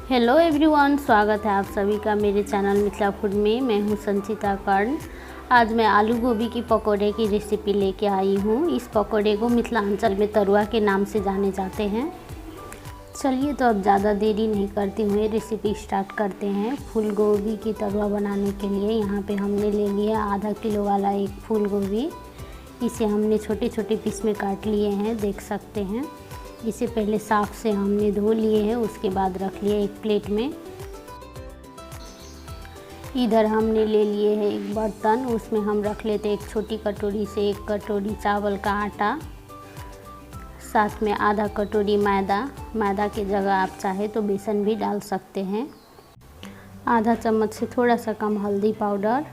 Hello everyone, स्वागत है आप सभी का मेरे चैनल मिथिला फूड में। मैं हूं संचिता कर्ण। आज मैं आलू गोभी की पकौड़े की रेसिपी लेके आई हूं। इस पकौड़े को मिथिलांचल में तरुआ के नाम से जाने जाते हैं। चलिए तो अब ज़्यादा देरी नहीं करते हुए रेसिपी स्टार्ट करते हैं। फूल गोभी की तरुआ बनाने के लिए यहाँ पे हमने ले लिया आधा किलो वाला एक फूल गोभी। इसे हमने छोटे छोटे पीस में काट लिए हैं, देख सकते हैं। इसे पहले साफ़ से हमने धो लिए हैं, उसके बाद रख लिए एक प्लेट में। इधर हमने ले लिए है एक बर्तन, उसमें हम रख लेते हैं एक छोटी कटोरी से 1 कटोरी चावल का आटा, साथ में आधा कटोरी मैदा की जगह आप चाहे तो बेसन भी डाल सकते हैं। आधा चम्मच से थोड़ा सा कम हल्दी पाउडर,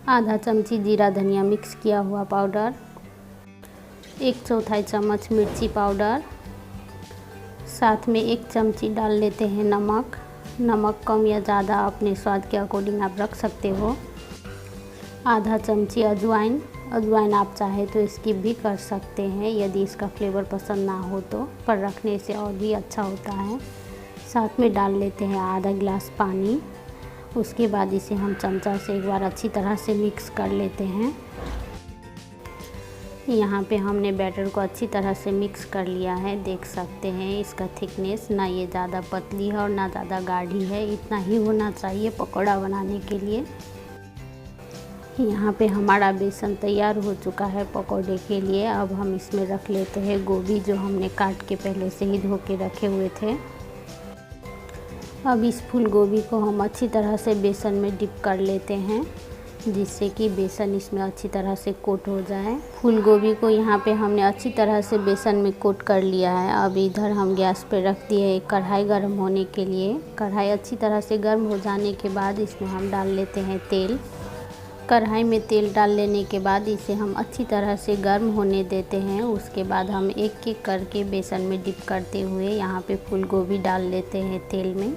आधा चमची जीरा धनिया मिक्स किया हुआ पाउडर, 1/4 चम्मच मिर्ची पाउडर, साथ में 1 चमची डाल लेते हैं नमक कम या ज़्यादा अपने स्वाद के अकॉर्डिंग आप रख सकते हो। आधा चमची अजवाइन आप चाहे तो स्किप भी कर सकते हैं यदि इसका फ्लेवर पसंद ना हो तो, पर रखने से और भी अच्छा होता है। साथ में डाल लेते हैं आधा गिलास पानी। उसके बाद इसे हम चमचा से एक बार अच्छी तरह से मिक्स कर लेते हैं। यहाँ पे हमने बैटर को अच्छी तरह से मिक्स कर लिया है, देख सकते हैं। इसका थिकनेस ना ये ज़्यादा पतली है और ना ज़्यादा गाढ़ी है, इतना ही होना चाहिए पकौड़ा बनाने के लिए। यहाँ पे हमारा बेसन तैयार हो चुका है पकौड़े के लिए। अब हम इसमें रख लेते हैं गोभी, जो हमने काट के पहले से ही धो के रखे हुए थे। अब इस फूल गोभी को हम अच्छी तरह से बेसन में डिप कर लेते हैं, जिससे कि बेसन इसमें अच्छी तरह से कोट हो जाए। फूल गोभी को यहाँ पे हमने अच्छी तरह से बेसन में कोट कर लिया है। अब इधर हम गैस पे रख दिए एक कढ़ाई गर्म होने के लिए। कढ़ाई अच्छी तरह से गर्म हो जाने के बाद इसमें हम डाल लेते हैं तेल। कढ़ाई में तेल डाल लेने के बाद इसे हम अच्छी तरह से गर्म होने देते हैं। उसके बाद हम एक एक करके बेसन में डिप करते हुए यहाँ पे फूल गोभी डाल लेते हैं तेल में।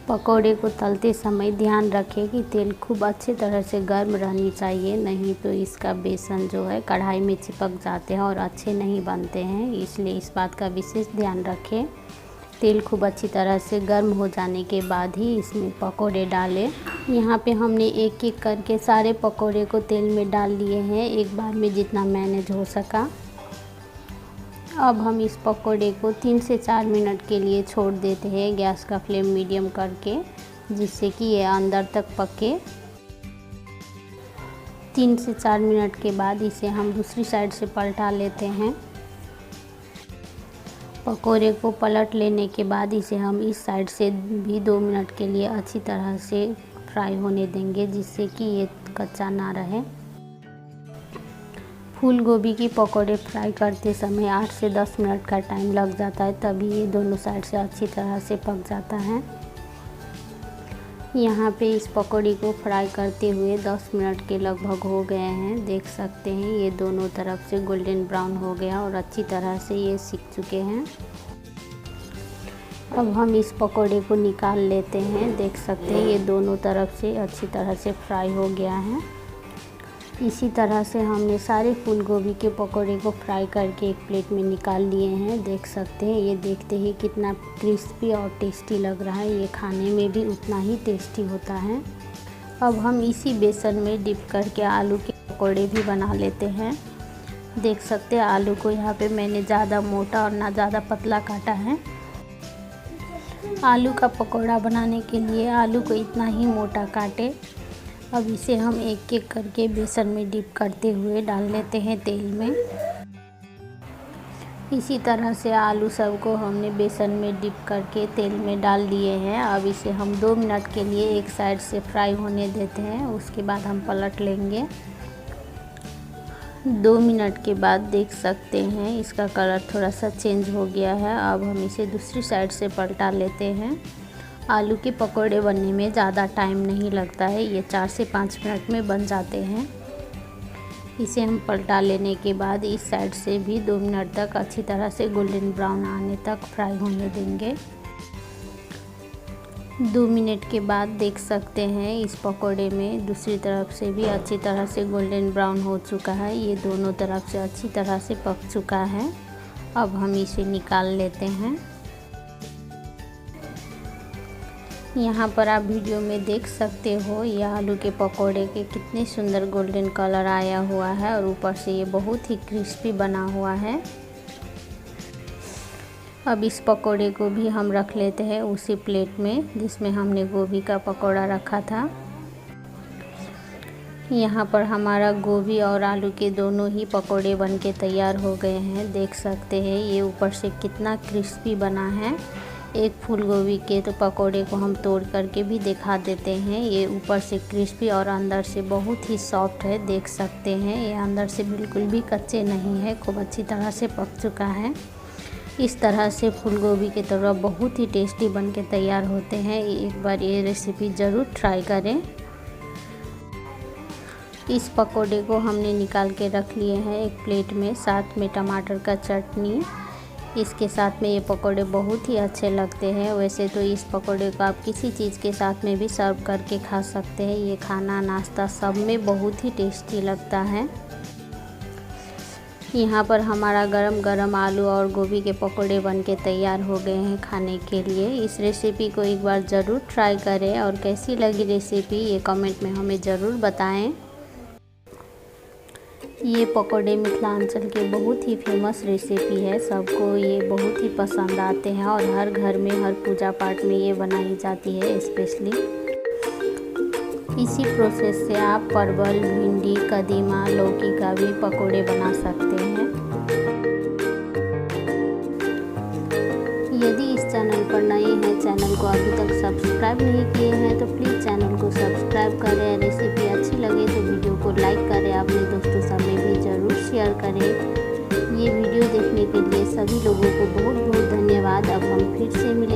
पकौड़े को तलते समय ध्यान रखें कि तेल खूब अच्छी तरह से गर्म रहनी चाहिए, नहीं तो इसका बेसन जो है कढ़ाई में चिपक जाते हैं और अच्छे नहीं बनते हैं। इसलिए इस बात का विशेष ध्यान रखें। तेल खूब अच्छी तरह से गर्म हो जाने के बाद ही इसमें पकौड़े डालें। यहाँ पे हमने एक एक करके सारे पकौड़े को तेल में डाल लिए हैं, एक बार में जितना मैनेज हो सका। अब हम इस पकौड़े को 3 से 4 मिनट के लिए छोड़ देते हैं, गैस का फ्लेम मीडियम करके, जिससे कि ये अंदर तक पके। 3 से 4 मिनट के बाद इसे हम दूसरी साइड से पलटा लेते हैं। पकौड़े को पलट लेने के बाद इसे हम इस साइड से भी 2 मिनट के लिए अच्छी तरह से फ्राई होने देंगे, जिससे कि ये कच्चा ना रहे। फूल गोभी की पकौड़े फ्राई करते समय 8 से 10 मिनट का टाइम लग जाता है, तभी ये दोनों साइड से अच्छी तरह से पक जाता है। यहाँ पे इस पकौड़ी को फ्राई करते हुए 10 मिनट के लगभग हो गए हैं, देख सकते हैं। ये दोनों तरफ से गोल्डन ब्राउन हो गया और अच्छी तरह से ये सिक चुके हैं। अब हम इस पकौड़े को निकाल लेते हैं, देख सकते हैं ये दोनों तरफ से अच्छी तरह से फ्राई हो गया है। इसी तरह से हमने सारे फूल गोभी के पकौड़े को फ्राई करके एक प्लेट में निकाल लिए हैं, देख सकते हैं। ये देखते ही कितना क्रिस्पी और टेस्टी लग रहा है, ये खाने में भी उतना ही टेस्टी होता है। अब हम इसी बेसन में डिप करके आलू के पकौड़े भी बना लेते हैं। देख सकते हैं आलू को यहाँ पे मैंने ज़्यादा मोटा और ना ज़्यादा पतला काटा है। आलू का पकौड़ा बनाने के लिए आलू को इतना ही मोटा काटे। अब इसे हम एक एक करके बेसन में डिप करते हुए डाल लेते हैं तेल में। इसी तरह से आलू सबको हमने बेसन में डिप करके तेल में डाल दिए हैं। अब इसे हम 2 मिनट के लिए एक साइड से फ्राई होने देते हैं, उसके बाद हम पलट लेंगे। 2 मिनट के बाद देख सकते हैं इसका कलर थोड़ा सा चेंज हो गया है। अब हम इसे दूसरी साइड से पलटा लेते हैं। आलू के पकौड़े बनने में ज़्यादा टाइम नहीं लगता है, ये 4 से 5 मिनट में बन जाते हैं। इसे हम पलटा लेने के बाद इस साइड से भी 2 मिनट तक अच्छी तरह से गोल्डन ब्राउन आने तक फ्राई होने देंगे। 2 मिनट के बाद देख सकते हैं इस पकौड़े में दूसरी तरफ से भी अच्छी तरह से गोल्डन ब्राउन हो चुका है, ये दोनों तरफ से अच्छी तरह से पक चुका है। अब हम इसे निकाल लेते हैं। यहाँ पर आप वीडियो में देख सकते हो ये आलू के पकोड़े के कितने सुंदर गोल्डन कलर आया हुआ है और ऊपर से ये बहुत ही क्रिस्पी बना हुआ है। अब इस पकोड़े को भी हम रख लेते हैं उसी प्लेट में जिसमें हमने गोभी का पकोड़ा रखा था। यहाँ पर हमारा गोभी और आलू के दोनों ही पकोड़े बनके तैयार हो गए हैं। देख सकते हैं ये ऊपर से कितना क्रिस्पी बना है। एक फूल गोभी के तो पकोड़े को हम तोड़ करके भी दिखा देते हैं। ये ऊपर से क्रिस्पी और अंदर से बहुत ही सॉफ्ट है। देख सकते हैं ये अंदर से बिल्कुल भी कच्चे नहीं है, खूब अच्छी तरह से पक चुका है। इस तरह से फूल गोभी के तोड़ा बहुत ही टेस्टी बन के तैयार होते हैं। एक बार ये रेसिपी ज़रूर ट्राई करें। इस पकोड़े को हमने निकाल के रख लिए हैं एक प्लेट में, साथ में टमाटर का चटनी। इसके साथ में ये पकोड़े बहुत ही अच्छे लगते हैं। वैसे तो इस पकोड़े को आप किसी चीज़ के साथ में भी सर्व करके खा सकते हैं। ये खाना नाश्ता सब में बहुत ही टेस्टी लगता है। यहाँ पर हमारा गरम गरम आलू और गोभी के पकोड़े बनके तैयार हो गए हैं खाने के लिए। इस रेसिपी को एक बार ज़रूर ट्राई करें और कैसी लगी रेसिपी ये कमेंट में हमें ज़रूर बताएं। ये पकोड़े मिथिलांचल के बहुत ही फेमस रेसिपी है। सबको ये बहुत ही पसंद आते हैं और हर घर में हर पूजा पाठ में ये बनाई जाती है स्पेशली। इसी प्रोसेस से आप परवल, भिंडी, कदीमा, लौकी का भी पकोड़े बना सकते हैं। यदि इस चैनल पर नए हैं, चैनल को अभी तक सब्सक्राइब नहीं किए हैं तो प्लीज़ चैनल को सब्सक्राइब करें। रेसिपी अच्छी लगे तो वीडियो को लाइक करें, अपने दोस्तों सब में भी ज़रूर शेयर करें। ये वीडियो देखने के लिए सभी लोगों को बहुत बहुत धन्यवाद। अब हम फिर से मिलेंगे।